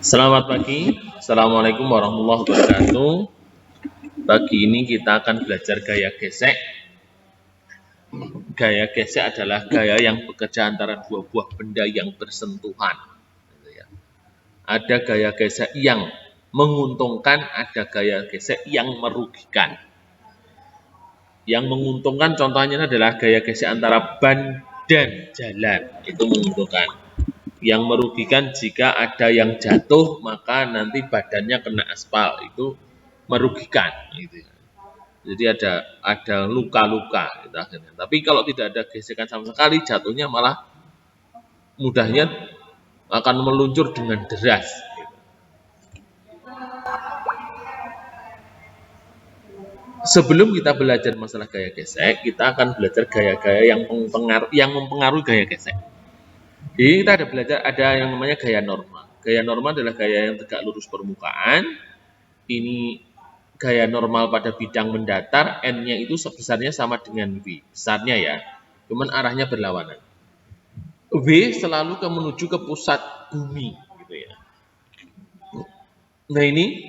Selamat pagi, Assalamualaikum warahmatullahi wabarakatuh. Pagi ini kita akan belajar gaya gesek. Gaya gesek adalah gaya yang bekerja antara dua buah benda yang bersentuhan. Gitu ya. Ada gaya gesek yang menguntungkan, ada gaya gesek yang merugikan. Yang menguntungkan contohnya adalah gaya gesek antara ban dan jalan, itu menguntungkan. Yang merugikan jika ada yang jatuh maka nanti badannya kena aspal, itu merugikan gitu. Jadi ada luka-luka gitu akhirnya. Tapi kalau tidak ada gesekan sama sekali, jatuhnya malah mudahnya akan meluncur dengan deras gitu. Sebelum kita belajar masalah gaya gesek, kita akan belajar gaya-gaya yang mempengaruhi gaya gesek. Jadi kita ada yang namanya gaya normal. Gaya normal adalah gaya yang tegak lurus permukaan. Ini gaya normal pada bidang mendatar, N-nya itu sebesarnya sama dengan V. Besarnya ya, cuman arahnya berlawanan. W selalu menuju ke pusat bumi. Gitu ya. Nah ini,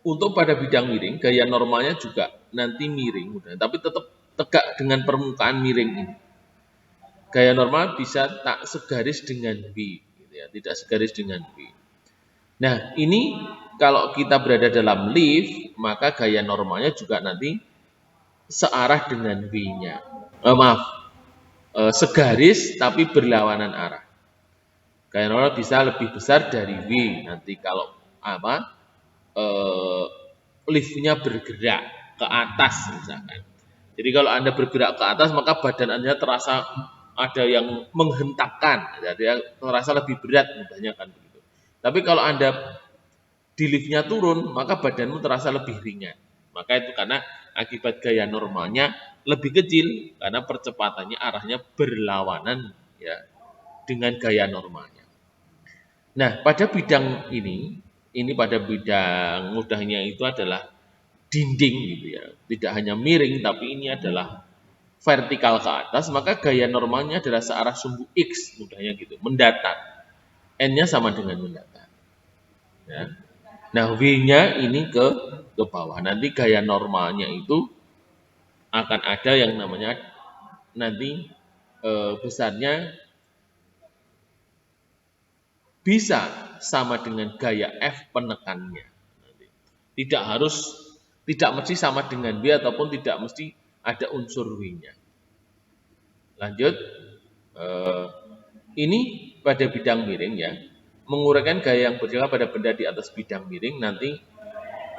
untuk pada bidang miring, gaya normalnya juga nanti miring. Tapi tetap tegak dengan permukaan miring ini. Gaya normal bisa tak segaris dengan V. Gitu ya, tidak segaris dengan V. Nah, ini kalau kita berada dalam lift, maka gaya normalnya juga nanti searah dengan V-nya. Segaris tapi berlawanan arah. Gaya normal bisa lebih besar dari V nanti kalau liftnya bergerak ke atas misalkan. Jadi kalau Anda bergerak ke atas maka badan Anda terasa ada yang menghentakkan, jadi terasa lebih berat mudahnya kan begitu. Tapi kalau Anda di liftnya turun, maka badanmu terasa lebih ringan. Maka itu karena akibat gaya normalnya lebih kecil karena percepatannya arahnya berlawanan ya dengan gaya normalnya. Nah, pada bidang ini pada bidang mudahnya itu adalah dinding gitu ya. Tidak hanya miring tapi ini adalah vertikal ke atas, maka gaya normalnya adalah searah sumbu X mudahnya gitu, mendatar. N-nya sama dengan mendatar. Ya. Nah, W-nya ini ke bawah. Nanti gaya normalnya itu akan ada yang namanya nanti besarnya bisa sama dengan gaya F penekannya. Tidak mesti sama dengan W ataupun tidak mesti ada unsur W-nya. Lanjut, ini pada bidang miring ya, menguraikan gaya yang berjalan pada benda di atas bidang miring. Nanti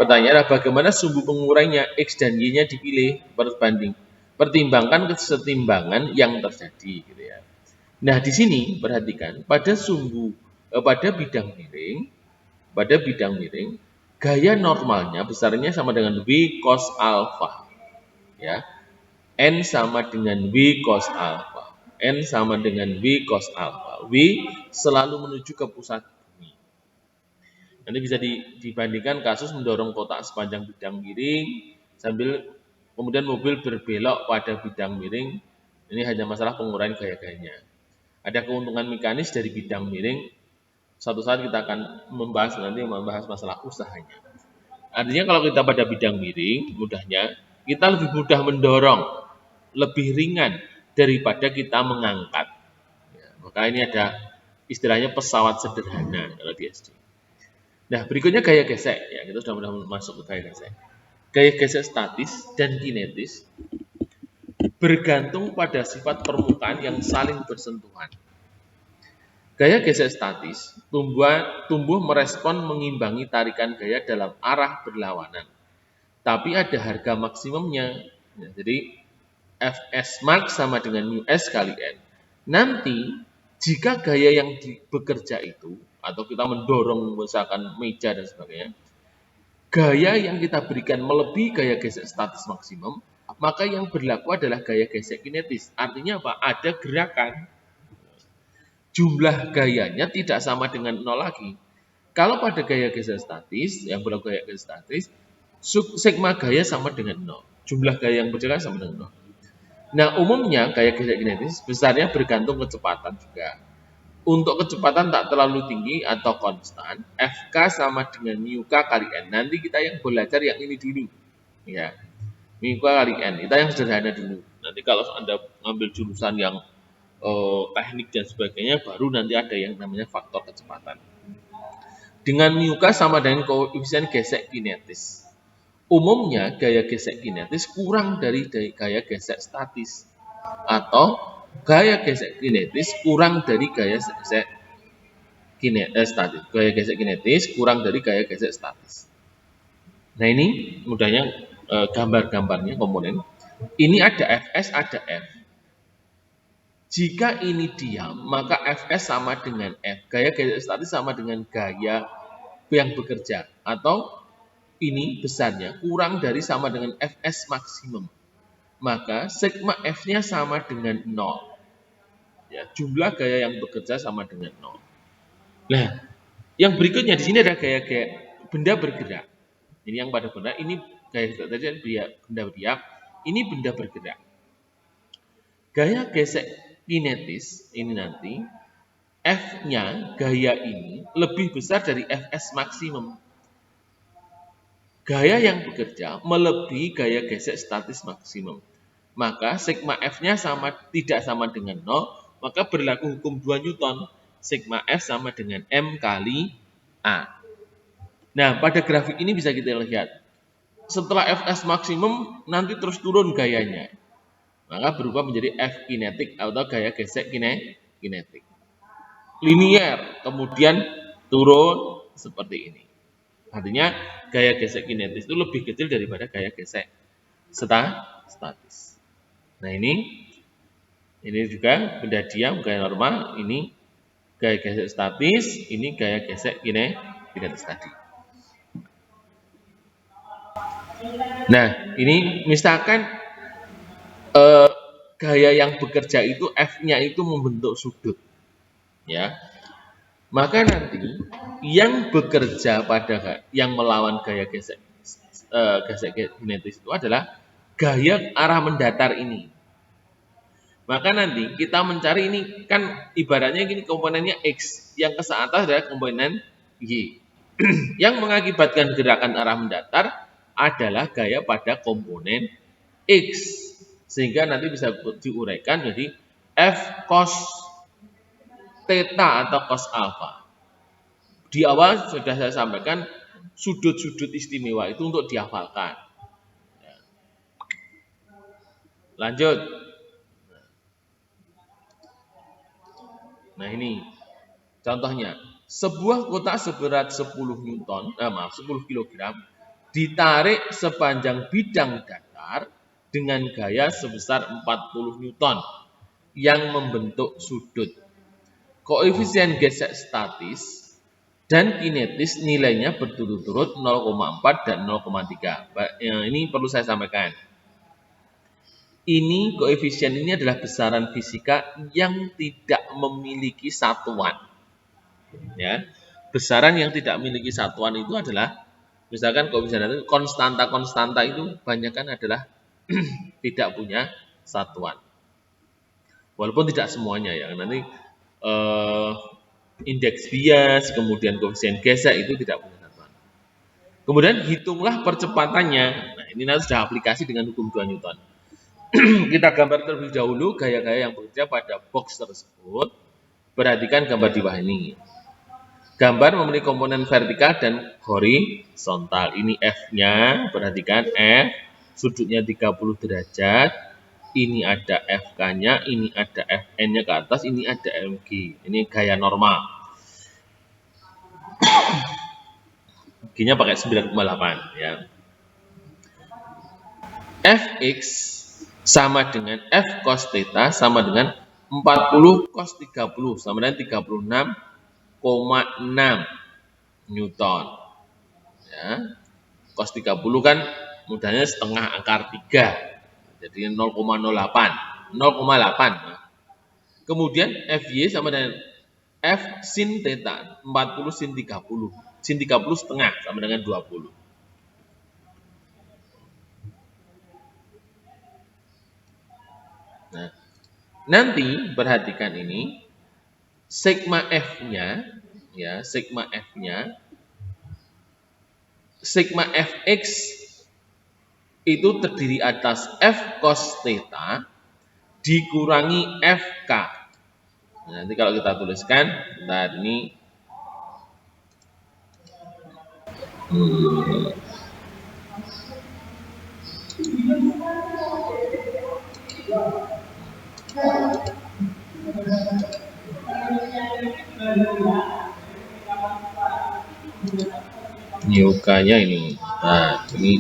pertanyaannya bagaimana sumbu pengurainya X dan Y-nya dipilih berbanding. Pertimbangkan kesetimbangan yang terjadi gitu ya. Nah, di sini perhatikan pada bidang miring, gaya normalnya besarnya sama dengan V cos alpha. Ya. N sama dengan V cos alpha. N sama dengan V cos alpha. V selalu menuju ke pusat bumi. Nanti bisa dibandingkan kasus mendorong kotak sepanjang bidang miring sambil kemudian mobil berbelok pada bidang miring. Ini hanya masalah penguraian gaya-gayanya. Ada keuntungan mekanis dari bidang miring. Suatu saat kita akan membahas masalah usahanya. Artinya kalau kita pada bidang miring, mudahnya kita lebih mudah mendorong, lebih ringan daripada kita mengangkat. Ya, maka ini ada istilahnya pesawat sederhana kalau di SD. Nah, berikutnya gaya gesek. Ya, kita sudah mudah masuk ke gaya gesek. Gaya gesek statis dan kinetis bergantung pada sifat permukaan yang saling bersentuhan. Gaya gesek statis tumbuh merespon mengimbangi tarikan gaya dalam arah berlawanan. Tapi ada harga maksimumnya. Ya, jadi Fs max sama dengan mu S kali N. Nanti jika gaya yang bekerja itu atau kita mendorong misalkan meja dan sebagainya, gaya yang kita berikan melebihi gaya gesek statis maksimum, maka yang berlaku adalah gaya gesek kinetis. Artinya apa? Ada gerakan. Jumlah gayanya tidak sama dengan 0 lagi. Kalau pada gaya gesek statis, yang berlaku gaya gesek statis, sigma gaya sama dengan 0. Jumlah gaya yang berjalan sama dengan 0. Nah, umumnya gaya gesek kinetis besarnya bergantung kecepatan juga. Untuk kecepatan tak terlalu tinggi atau konstan, Fk sama dengan mu k kali N. Nanti kita yang belajar yang ini dulu. Ya, mu k kali N. Kita yang sederhana dulu. Nanti kalau Anda ambil jurusan yang teknik dan sebagainya, baru nanti ada yang namanya faktor kecepatan. Dengan mu k sama dengan koefisien gesek kinetis. Umumnya gaya gesek kinetis kurang dari gaya gesek statis, atau gaya gesek kinetis kurang dari gaya gesek statis. Gaya gesek kinetis kurang dari gaya gesek statis. Nah, ini mudahnya gambar-gambarnya komponen. Ini ada Fs, ada F. Jika ini diam, maka Fs sama dengan F. Gaya gesek statis sama dengan gaya yang bekerja. Atau ini besarnya kurang dari sama dengan Fs maksimum. Maka sigma F-nya sama dengan 0. Ya, jumlah gaya yang bekerja sama dengan 0. Nah, yang berikutnya di sini ada gaya-gaya benda bergerak. Ini yang pada benar, ini gaya tadi benda bergerak, ini benda bergerak. Gaya gesek kinetis ini nanti F-nya gaya ini lebih besar dari Fs maksimum. Gaya yang bekerja melebihi gaya gesek statis maksimum. Maka sigma F-nya tidak sama dengan 0, maka berlaku hukum 2 Newton. Sigma F sama dengan M kali A. Nah, pada grafik ini bisa kita lihat. Setelah Fs maksimum, nanti terus turun gayanya. Maka berubah menjadi F kinetik atau gaya gesek kinetik. Linier, kemudian turun seperti ini. Artinya, gaya gesek kinetis itu lebih kecil daripada gaya gesek statis. Nah, ini juga benda diam, gaya normal, ini gaya gesek statis, ini gaya gesek kinetis tadi. Nah, ini misalkan gaya yang bekerja itu F-nya itu membentuk sudut. Ya. Maka nanti yang bekerja pada yang melawan gaya gesek kinetis itu adalah gaya arah mendatar ini. Maka nanti kita mencari ini kan ibaratnya gini, komponennya X, yang ke atas adalah komponen Y. Yang mengakibatkan gerakan arah mendatar adalah gaya pada komponen X. Sehingga nanti bisa diuraikan jadi F cos theta atau cos alpha. Di awal sudah saya sampaikan sudut-sudut istimewa itu untuk dihafalkan. Lanjut. Nah, ini contohnya. Sebuah kotak seberat 10 Newton, 10 kg ditarik sepanjang bidang datar dengan gaya sebesar 40 Newton yang membentuk sudut. Koefisien gesek statis dan kinetis nilainya berturut-turut 0,4 dan 0,3. Ini perlu saya sampaikan. Ini koefisien ini adalah besaran fisika yang tidak memiliki satuan. Ya, besaran yang tidak memiliki satuan itu adalah misalkan koefisien itu konstanta itu kebanyakan adalah tidak punya satuan. Walaupun tidak semuanya ya, nanti indeks bias, kemudian koefisien gesek itu tidak punya satuan. Kemudian hitunglah percepatannya. Nah, ini nanti sudah aplikasi dengan hukum 2 Newton. Kita gambar terlebih dahulu gaya-gaya yang bekerja pada box tersebut. Perhatikan gambar di bawah ini. Gambar memiliki komponen vertikal dan horizontal. Ini F-nya, perhatikan F, sudutnya 30 derajat. Ini ada FK-nya, ini ada FN-nya ke atas, ini ada MG. Ini gaya normal. G-nya pakai 9,8 ya. Fx sama dengan F cos theta sama dengan 40 cos 30 sama dengan 36,6 Newton. Ya. Cos 30 kan mudahnya setengah akar 3. Jadi 0,08. 0,8. Kemudian Fy sama dengan F sin theta 40 sin 30. Sin 30 setengah sama dengan 20. Nah, nanti perhatikan ini, sigma F-nya ya, sigma Fx itu terdiri atas F cos theta dikurangi Fk. Nah, nanti kalau kita tuliskan, bentar ini Nyukanya ini. Nah, ini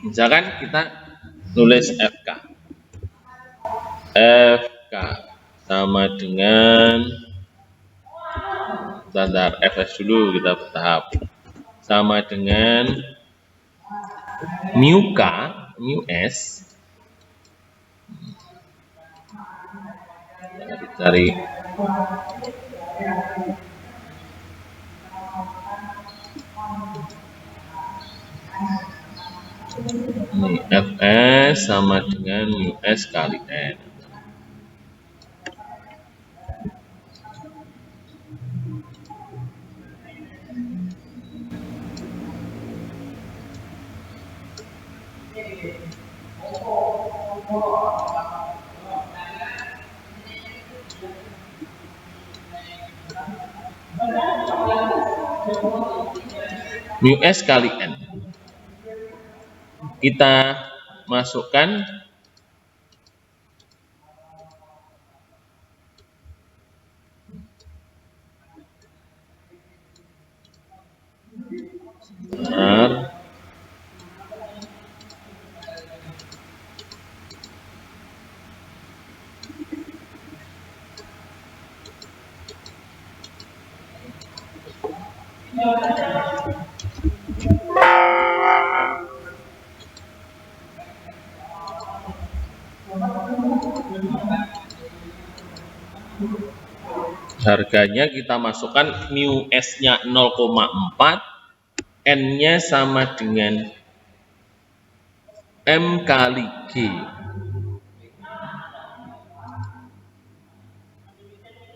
misalkan kita tulis FK. FK sama dengan standar Fs dulu, kita bertahap. Sama dengan mu K, mu S. Kita cari ini Fs sama dengan mu S kali N. Mu S kali N. Kita masukkan harganya kita masukkan mu S-nya 0,4, N-nya sama dengan M kali G.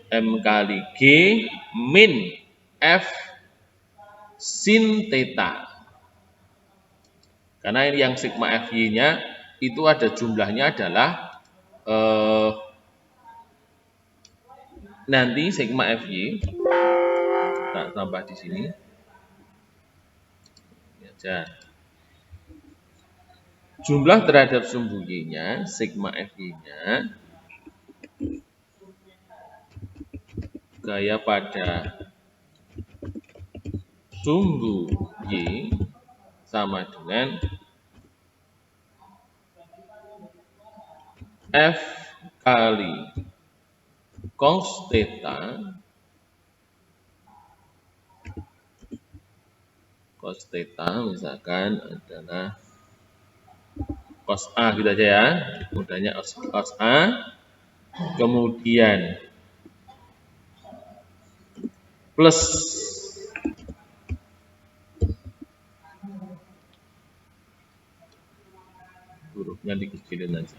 M kali G min F sin theta. Karena yang sigma Fy-nya itu ada jumlahnya adalah nanti sigma Fy kita tambah di sini. Ya, jumlah terhadap sumbu Y-nya, sigma Fy-nya gaya pada sumbu Y sama dengan F kali cos theta. Cos theta misalkan adalah cos A gitu aja ya. Mudahnya cos A. Kemudian plus hurufnya dikecilin aja.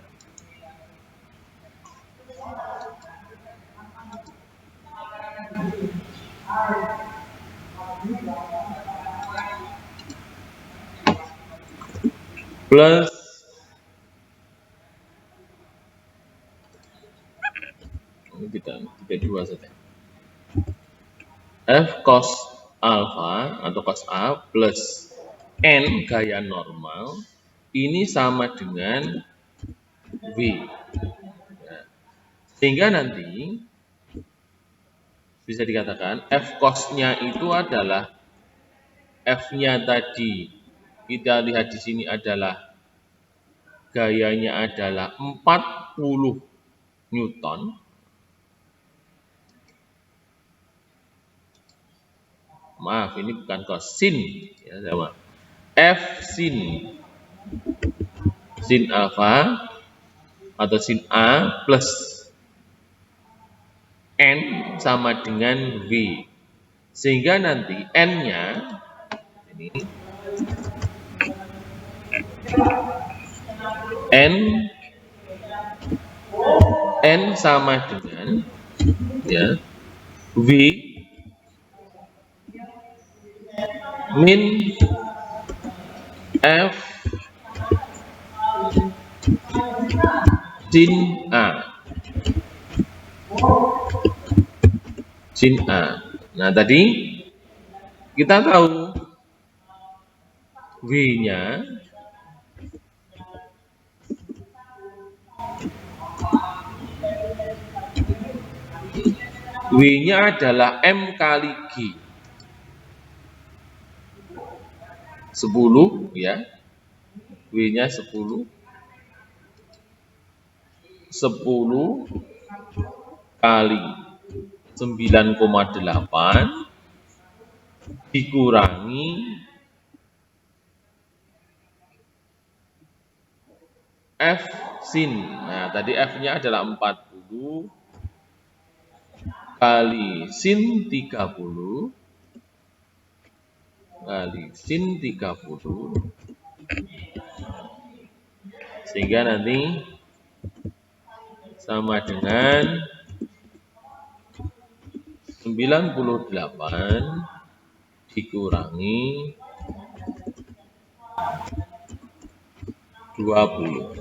Plus ini kita dua saja. F cos alpha atau cos A plus N gaya normal ini sama dengan W. Nah, sehingga nanti bisa dikatakan F cos-nya itu adalah F-nya tadi kita lihat di sini adalah gayanya adalah 40 Newton. Maaf, ini bukan cos, sin ya, sama. F sin alfa atau sin A plus N sama dengan V. Sehingga nanti N-nya ini N sama dengan ya V min F sin A. Sin A. Nah, tadi kita tahu W-nya adalah M kali G. 10 ya. W-nya 10. 10 kali 9,8 dikurangi F sin. Nah, tadi F-nya adalah 40 kali sin 30 kali sin 30, sehingga nanti sama dengan 98 dikurangi 20,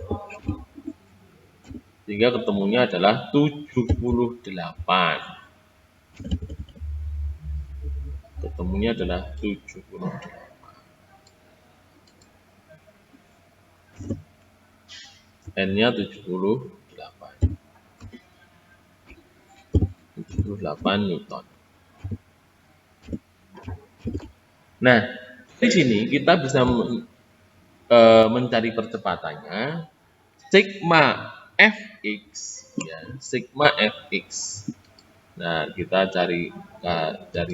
sehingga ketemunya adalah 78. Ketemunya adalah 78. N-nya 78 Newton. Nah, di sini kita bisa mencari percepatannya sigma fx ya, sigma fx. Nah, kita cari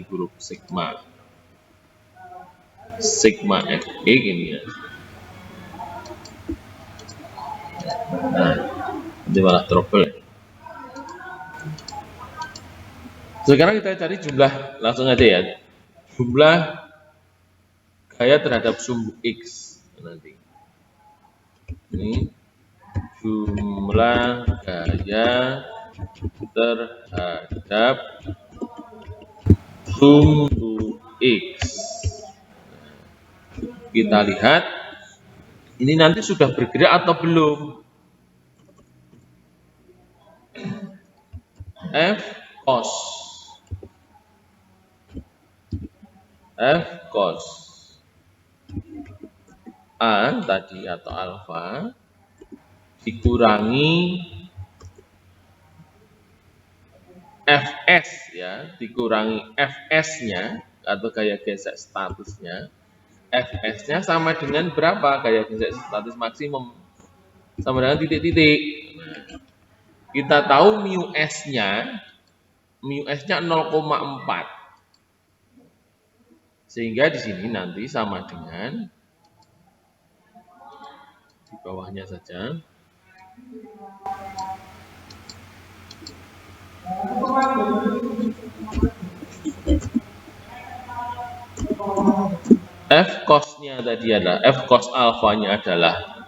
huruf sigma fx ini ya. Nah, ini malah trouble. Sekarang kita cari jumlah, langsung aja ya. Jumlah gaya terhadap sumbu X nanti. Ini jumlah gaya terhadap sumbu X. Kita lihat ini nanti sudah bergerak atau belum. F cos A tadi atau alfa dikurangi Fs ya, dikurangi Fs-nya atau gaya gesek statusnya. Fs-nya sama dengan berapa gaya gesek status maksimum? Sama dengan titik-titik. Nah, kita tahu mu S-nya 0,4. Sehingga di sini nanti sama dengan di bawahnya saja. F cos-nya tadi adalah F cos alfanya adalah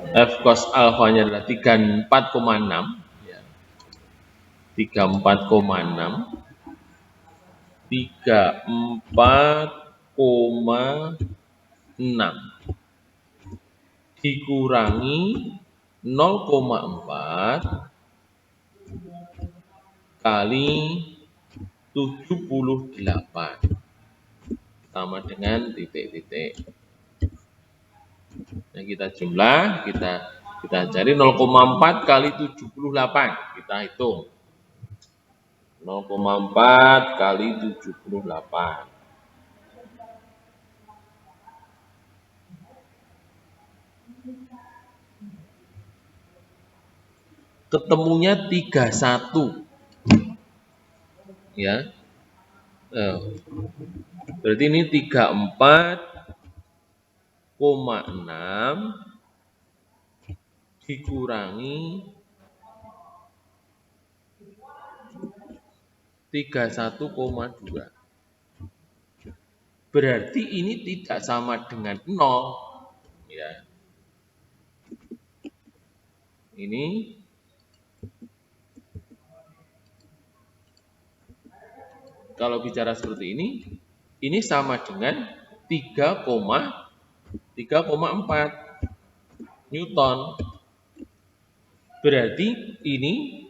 F cos alfanya adalah 34,6 ya. 34,6 dikurangi 0,4 kali 78 sama dengan titik-titik. Nah, kita jumlah, kita cari 0,4 kali 78, kita hitung 0,4 kali 78. ketemunya 31 ya. Berarti ini 34,6 dikurangi 31,2. Berarti ini tidak sama dengan 0 ya. Ini kalau bicara seperti ini sama dengan 3,4 Newton. Berarti ini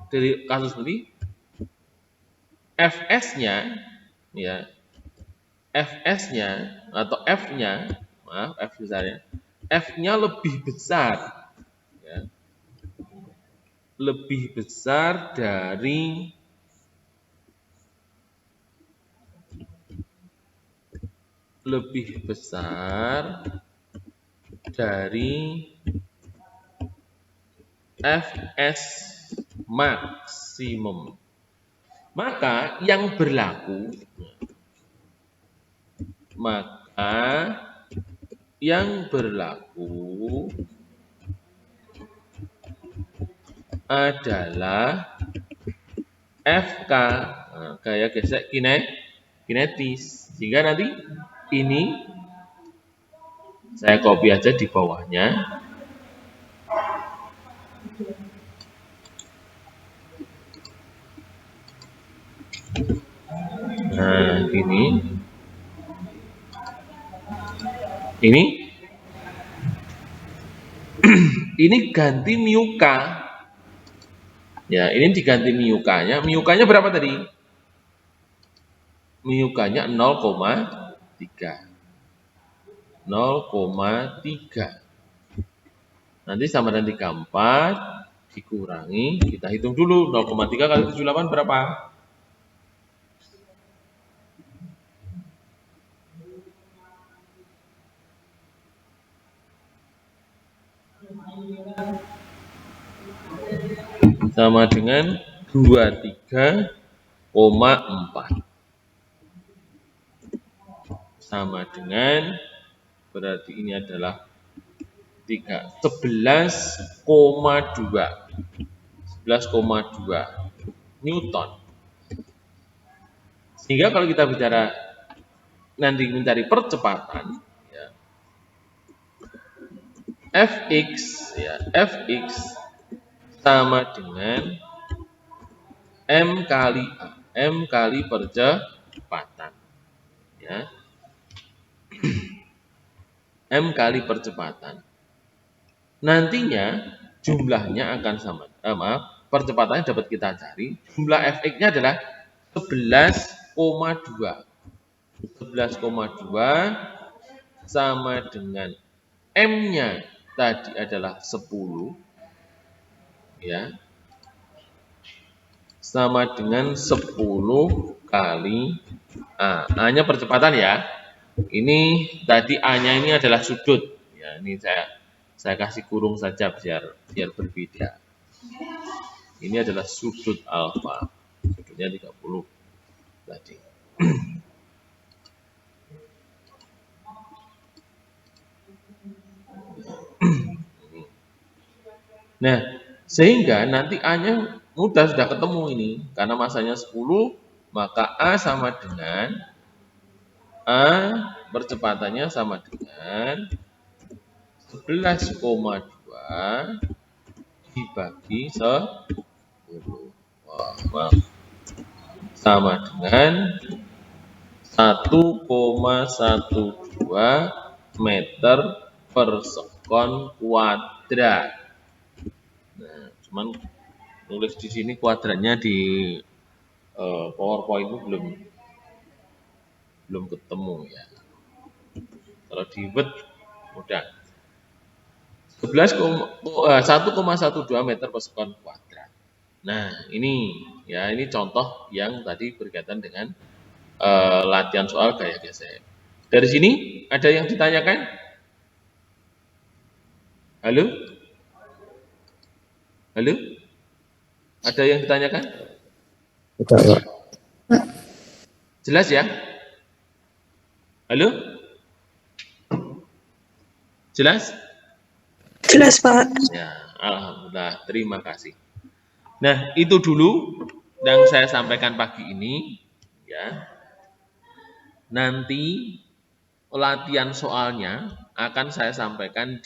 dari kasus seperti Fs-nya ya, Fs-nya atau F-nya, maaf F besarnya, F-nya lebih besar ya, lebih besar dari Fs maksimum. Maka yang berlaku adalah FK, gaya gesek kinetis. Sehingga nanti ini saya copy aja di bawahnya. Nah, ini ganti μk. Ya, ini diganti μk-nya. μk-nya berapa tadi? μk-nya 0,3. 0,3. Nanti sama dengan 34 dikurangi, kita hitung dulu 0,3 kali 78 berapa? Sama dengan 23,4. Sama dengan, berarti ini adalah 11,2 Newton. Sehingga kalau kita bicara nanti mencari percepatan ya, Fx sama dengan M kali A, M kali percepatan ya. M kali percepatan. Nantinya jumlahnya akan sama, percepatannya dapat kita cari. Jumlah Fx-nya adalah 11,2. 11,2 sama dengan M-nya tadi adalah 10 ya. Sama dengan 10 kali A. A-nya percepatan ya. Ini tadi A-nya ini adalah sudut. Ya, ini saya kasih kurung saja biar berbeda. Ini adalah sudut alfa. Sudutnya 30 tadi. Nah, sehingga nanti A-nya mudah sudah ketemu ini. Karena masanya 10, maka A sama dengan A percepatannya sama dengan 11,2 dibagi 10. Sama dengan 1,12 meter per sekon kuadrat. Nah, cuman nulis di sini kuadratnya di PowerPoint itu belum ketemu ya. Kalau di Word mudah. 1,12 meter per sekon kuadrat. Nah, ini contoh yang tadi berkaitan dengan latihan soal gaya gesek. Dari sini ada yang ditanyakan? Halo? Halo? Ada yang ditanyakan? Tidak, Pak. Jelas ya? Halo? Jelas? Jelas, Pak. Ya, alhamdulillah. Terima kasih. Nah, itu dulu yang saya sampaikan pagi ini. Ya, nanti latihan soalnya akan saya sampaikan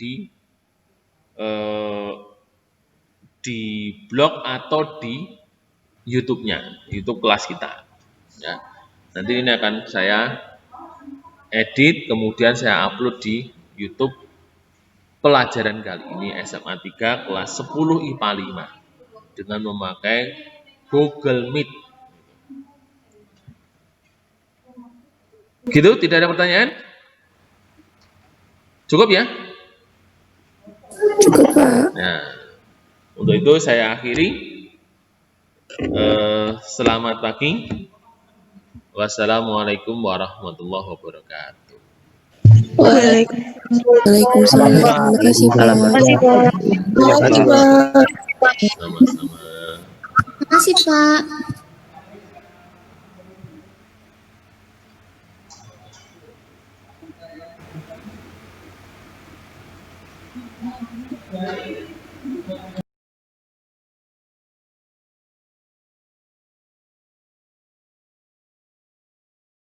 eh, di blog atau di YouTube-nya, YouTube kelas kita. Ya, nanti ini akan saya edit, kemudian saya upload di YouTube pelajaran kali ini SMA 3 kelas 10 IPA 5 dengan memakai Google Meet. Gitu, tidak ada pertanyaan? Cukup ya? Cukup, Pak. Nah, untuk itu saya akhiri. Selamat pagi. Wassalamualaikum warahmatullahi wabarakatuh. Waalaikumsalam. Terima kasih, Pak. Terima kasih, Pak. Sama-sama. Terima kasih, Pak.